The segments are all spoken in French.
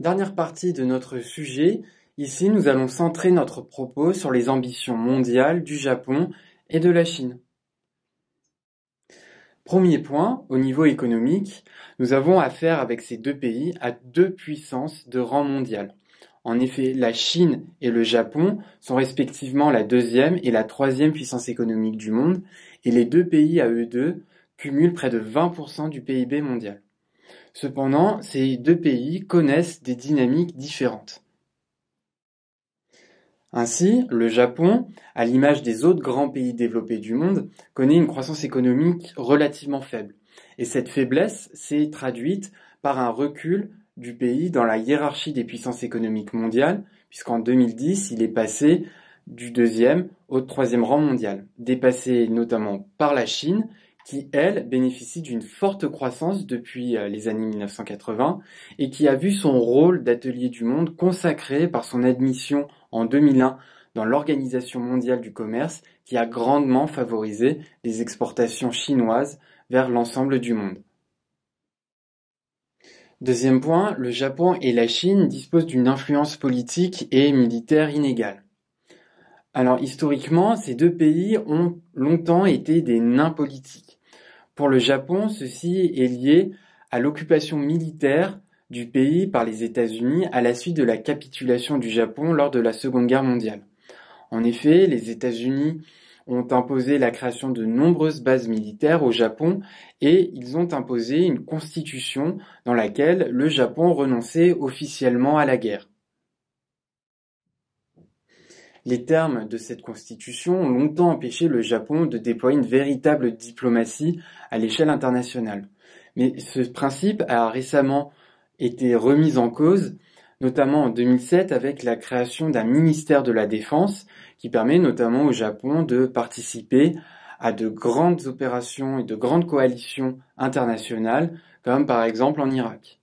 Dernière partie de notre sujet, ici nous allons centrer notre propos sur les ambitions mondiales du Japon et de la Chine. Premier point, au niveau économique, nous avons affaire avec ces deux pays à deux puissances de rang mondial. En effet, la Chine et le Japon sont respectivement la deuxième et la troisième puissance économique du monde, et les deux pays à eux deux cumulent près de 20% du PIB mondial. Cependant, ces deux pays connaissent des dynamiques différentes. Ainsi, le Japon, à l'image des autres grands pays développés du monde, connaît une croissance économique relativement faible. Et cette faiblesse s'est traduite par un recul du pays dans la hiérarchie des puissances économiques mondiales, puisqu'en 2010, il est passé du deuxième au troisième rang mondial, dépassé notamment par la Chine, qui, elle, bénéficie d'une forte croissance depuis les années 1980 et qui a vu son rôle d'atelier du monde consacré par son admission en 2001 dans l'Organisation mondiale du commerce qui a grandement favorisé les exportations chinoises vers l'ensemble du monde. Deuxième point, le Japon et la Chine disposent d'une influence politique et militaire inégale. Alors historiquement, ces deux pays ont longtemps été des nains politiques. Pour le Japon, ceci est lié à l'occupation militaire du pays par les États-Unis à la suite de la capitulation du Japon lors de la Seconde Guerre mondiale. En effet, les États-Unis ont imposé la création de nombreuses bases militaires au Japon et ils ont imposé une constitution dans laquelle le Japon renonçait officiellement à la guerre. Les termes de cette constitution ont longtemps empêché le Japon de déployer une véritable diplomatie à l'échelle internationale. Mais ce principe a récemment été remis en cause, notamment en 2007 avec la création d'un ministère de la Défense qui permet notamment au Japon de participer à de grandes opérations et de grandes coalitions internationales, comme par exemple en Irak.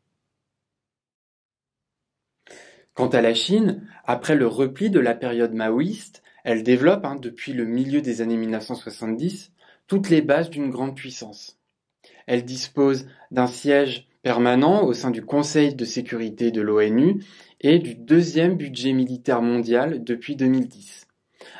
Quant à la Chine, après le repli de la période maoïste, elle développe, depuis le milieu des années 1970, toutes les bases d'une grande puissance. Elle dispose d'un siège permanent au sein du Conseil de sécurité de l'ONU et du deuxième budget militaire mondial depuis 2010.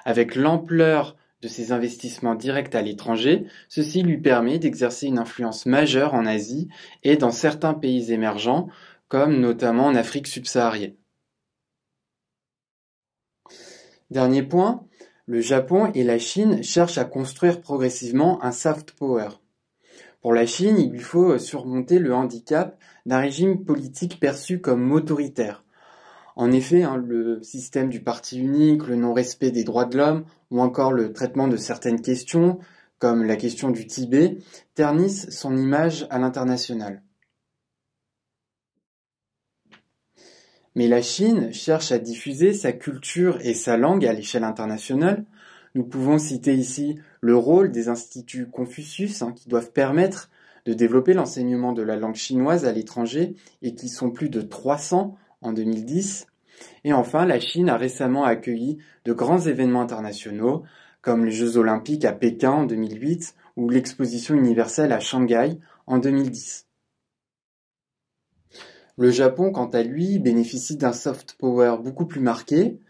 Avec l'ampleur de ses investissements directs à l'étranger, ceci lui permet d'exercer une influence majeure en Asie et dans certains pays émergents, comme notamment en Afrique subsaharienne. Dernier point, le Japon et la Chine cherchent à construire progressivement un soft power. Pour la Chine, il lui faut surmonter le handicap d'un régime politique perçu comme autoritaire. En effet, le système du parti unique, le non-respect des droits de l'homme ou encore le traitement de certaines questions, comme la question du Tibet, ternissent son image à l'international. Mais la Chine cherche à diffuser sa culture et sa langue à l'échelle internationale. Nous pouvons citer ici le rôle des instituts Confucius qui doivent permettre de développer l'enseignement de la langue chinoise à l'étranger et qui sont plus de 300 en 2010. Et enfin, la Chine a récemment accueilli de grands événements internationaux comme les Jeux Olympiques à Pékin en 2008 ou l'Exposition universelle à Shanghai en 2010. Le Japon, quant à lui, bénéficie d'un soft power beaucoup plus marqué,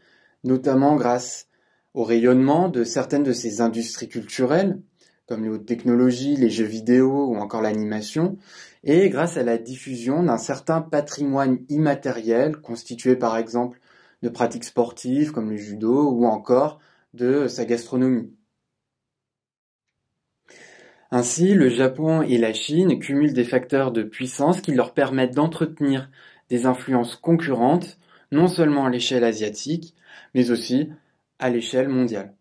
notamment grâce au rayonnement de certaines de ses industries culturelles, comme les hautes technologies, les jeux vidéo ou encore l'animation, et grâce à la diffusion d'un certain patrimoine immatériel constitué par exemple de pratiques sportives comme le judo ou encore de sa gastronomie. Ainsi, le Japon et la Chine cumulent des facteurs de puissance qui leur permettent d'entretenir des influences concurrentes, non seulement à l'échelle asiatique, mais aussi à l'échelle mondiale.